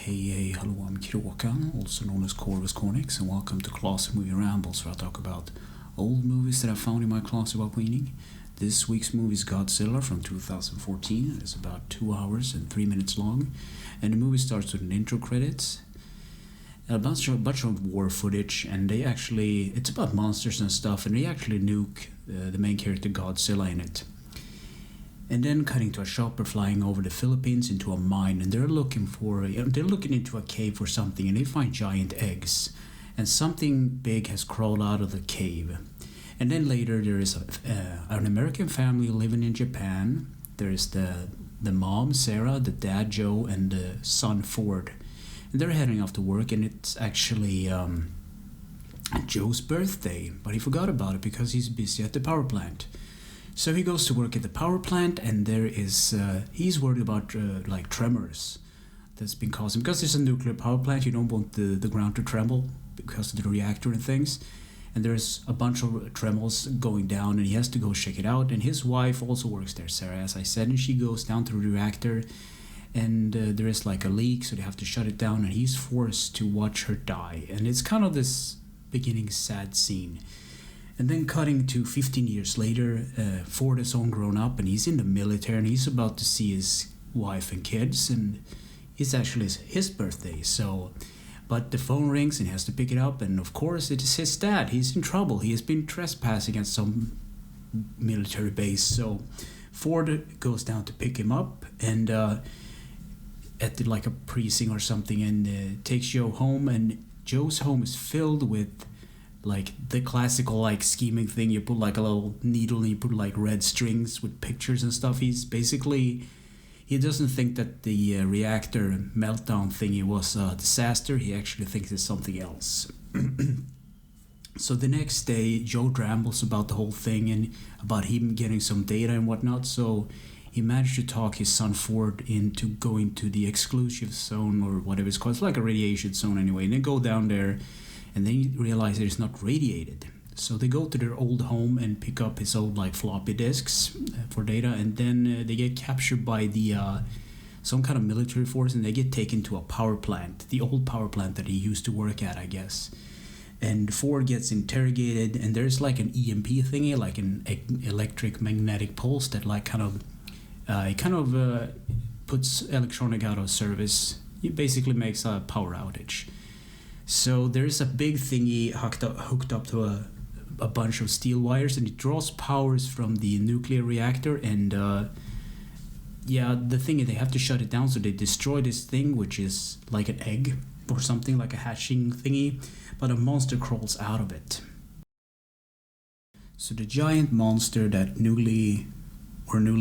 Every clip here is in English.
Hey, hello, I'm Kråkan, also known as Corvus Cornix, and welcome to Classic Movie Rambles, where I talk about old movies that I found in my closet while cleaning. This week's movie is Godzilla from 2014. It's about 2 hours and 3 minutes long, and the movie starts with an intro credits, a bunch of war footage, and it's about monsters and stuff, and they actually nuke the main character Godzilla in it. And then cutting to a shopper flying over the Philippines into a mine, and they're looking into a cave for something, and they find giant eggs, and something big has crawled out of the cave. And then later there is an American family living in Japan. There's the mom Sarah, the dad Joe, and the son Ford, and they're heading off to work, and it's actually Joe's birthday, but he forgot about it because he's busy at the power plant. So he goes to work at the power plant, and he's worried about like tremors that's been causing, because there's a nuclear power plant. You don't want the ground to tremble because of the reactor and things, and there's a bunch of tremors going down, and he has to go check it out. And his wife also works there, Sarah, as I said, and she goes down to the reactor, and there is like a leak, so they have to shut it down, and he's forced to watch her die. And it's kind of this beginning sad scene. And then cutting to 15 years later, Ford is all grown up, and he's in the military, and he's about to see his wife and kids, and it's actually his birthday. But the phone rings, and he has to pick it up, and of course it is his dad. He's in trouble. He has been trespassing at some military base. So Ford goes down to pick him up, and at like a precinct or something, and takes Joe home. And Joe's home is filled with like the classical like scheming thing. You put like a little needle, and you put like red strings with pictures and stuff. He doesn't think that the reactor meltdown thingy was a disaster. He actually thinks it's something else. So the next day, Joe rambles about the whole thing and about him getting some data and whatnot. So he managed to talk his son Ford into going to the exclusive zone, or whatever it's called. It's like a radiation zone anyway. And they go down there, and they realize it's not radiated. So they go to their old home and pick up his old like floppy disks for data, and then they get captured by the some kind of military force, and they get taken to a power plant, the old power plant that he used to work at, I guess. And Ford gets interrogated, and there's like an EMP thingy, like an electric magnetic pulse that like kind of puts electronic out of service. It basically makes a power outage. So there's a big thingy hooked up to a bunch of steel wires, and it draws powers from the nuclear reactor. And the thing is, they have to shut it down, so they destroy this thing, which is like an egg or something, like a hatching thingy, but a monster crawls out of it. So the giant monster that newly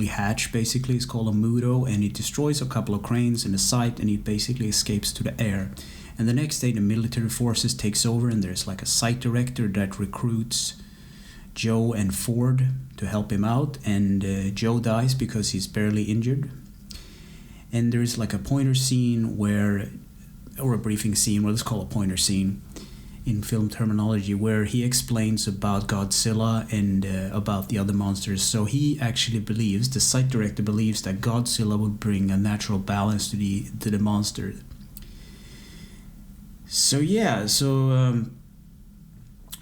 hatched basically is called a Mudo, and it destroys a couple of cranes in the site, and it basically escapes to the air. And the next day, the military forces takes over, and there's like a site director that recruits Joe and Ford to help him out. And Joe dies because he's barely injured. And there's like a pointer scene or a briefing scene, let's call it a pointer scene in film terminology, where he explains about Godzilla and about the other monsters. So he actually believes, the site director believes, that Godzilla would bring a natural balance to the monster. So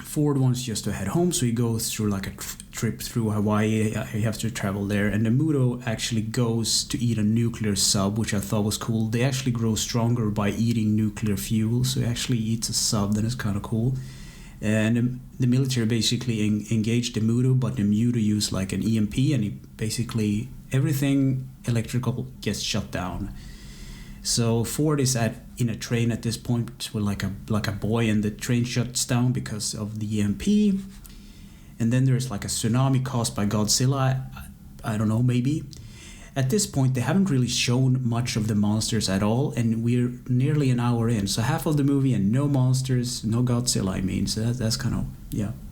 Ford wants just to head home, so he goes through like a trip through Hawaii. He has to travel there, and the Mudo actually goes to eat a nuclear sub, which I thought was cool. They actually grow stronger by eating nuclear fuel, so he actually eats a sub. That is kind of cool. And the military basically engaged the Mudo, but the Mudo used like an EMP, and basically everything electrical gets shut down. So Ford is in a train at this point with like a boy, and the train shuts down because of the EMP. And then there's like a tsunami caused by Godzilla. I don't know, maybe. At this point, they haven't really shown much of the monsters at all, and we're nearly an hour in. So half of the movie and no monsters, no Godzilla, I mean. So that's kind of,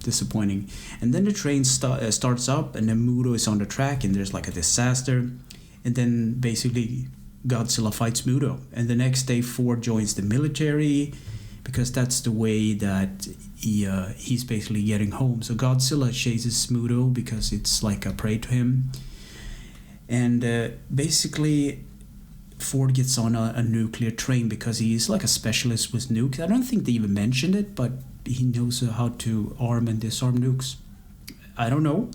disappointing. And then the train starts up, and the Mudo is on the track, and there's like a disaster. And then basically Godzilla fights Mudo, and the next day Ford joins the military because that's the way that he's basically getting home. So Godzilla chases Mudo because it's like a prey to him, and basically Ford gets on a nuclear train because he's like a specialist with nukes. I don't think they even mentioned it, but he knows how to arm and disarm nukes. I don't know.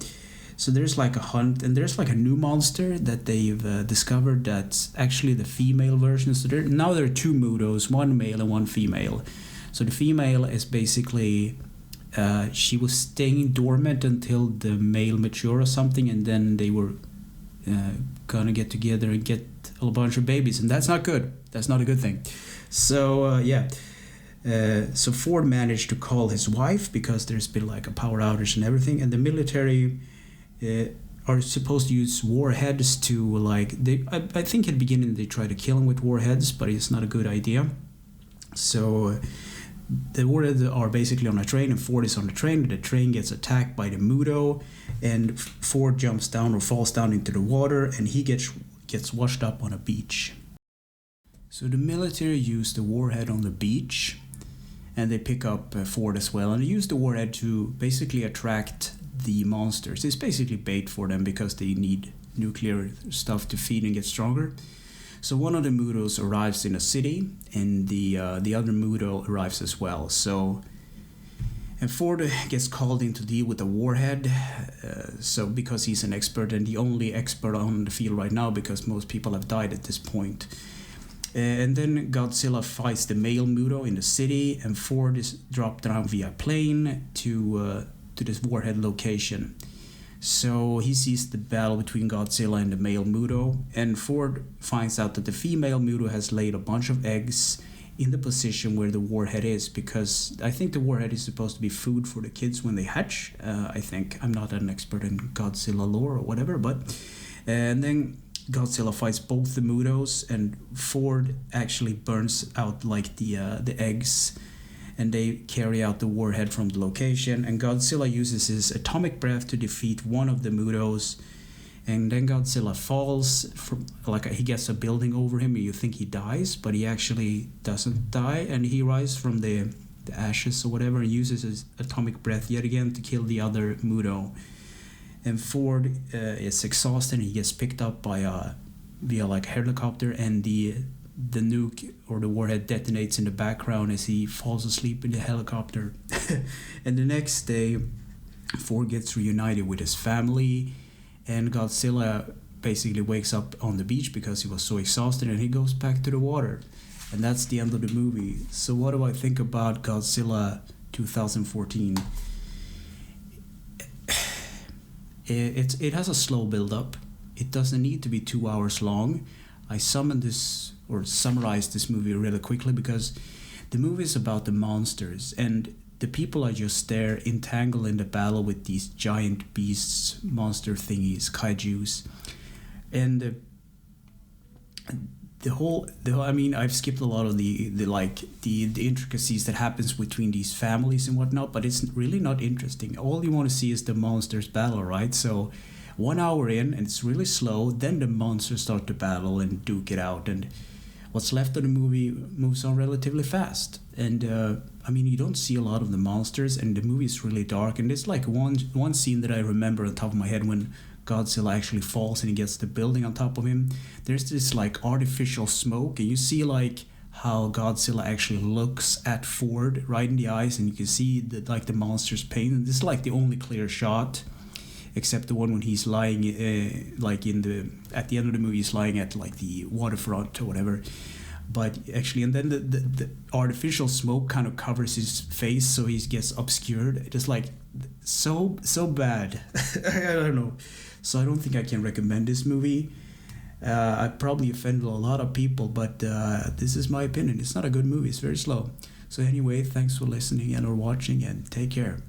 So there's like a hunt, and there's like a new monster that they've discovered that's actually the female version. So now there are two Mudos, one male and one female. So the female is basically, she was staying dormant until the male mature or something, and then they were gonna get together and get a bunch of babies, and that's not good. That's not a good thing. So so Ford managed to call his wife because there's been like a power outage and everything, and the military are supposed to use warheads to like I think at the beginning they try to kill him with warheads, but it's not a good idea. So the warheads are basically on a train, and Ford is on the train, and the train gets attacked by the Mudo, and Ford jumps down or falls down into the water, and he gets washed up on a beach. So the military used the warhead on the beach, and they pick up Ford as well, and they use the warhead to basically attract the monsters. It's basically bait for them because they need nuclear stuff to feed and get stronger. So one of the Mudos arrives in a city, and the other Mudo arrives as well. So, and Ford gets called in to deal with the warhead. So because he's an expert and the only expert on the field right now, because most people have died at this point. And then Godzilla fights the male Mudo in the city, and Ford is dropped down via plane to this warhead location. So he sees the battle between Godzilla and the male Mudo, and Ford finds out that the female Mudo has laid a bunch of eggs in the position where the warhead is, because I think the warhead is supposed to be food for the kids when they hatch. I think. I'm not an expert in Godzilla lore or whatever, but and then Godzilla fights both the Mudos, and Ford actually burns out like the eggs, and they carry out the warhead from the location, and Godzilla uses his atomic breath to defeat one of the Mudos, and then Godzilla falls from, like he gets a building over him, and you think he dies, but he actually doesn't die, and he rises from the ashes or whatever, and uses his atomic breath yet again to kill the other Mudo. And Ford is exhausted, and he gets picked up by via like helicopter, and the nuke or the warhead detonates in the background as he falls asleep in the helicopter. And the next day, Ford gets reunited with his family, and Godzilla basically wakes up on the beach because he was so exhausted, and he goes back to the water. And that's the end of the movie. So what do I think about Godzilla 2014? It has a slow build-up. It doesn't need to be 2 hours long. I summarized this movie really quickly because the movie is about the monsters, and the people are just there entangled in the battle with these giant beasts, monster thingies, kaijus, and the whole I mean, I've skipped a lot of the intricacies that happens between these families and whatnot, but it's really not interesting. All you want to see is the monsters battle, right? So 1 hour in, and it's really slow, then the monsters start to battle and duke it out, and what's left of the movie moves on relatively fast. And I mean, you don't see a lot of the monsters, and the movie is really dark, and there's like one scene that I remember on top of my head when Godzilla actually falls and he gets the building on top of him. There's this like artificial smoke, and you see like how Godzilla actually looks at Ford right in the eyes, and you can see the monster's pain. And this is like the only clear shot, except the one when he's lying at the end of the movie, he's lying at like the waterfront or whatever. But actually, and then the artificial smoke kind of covers his face, so he gets obscured. Just like so bad. I don't know. So I don't think I can recommend this movie. I probably offended a lot of people, but this is my opinion. It's not a good movie. It's very slow. So anyway, thanks for listening and or watching, and take care.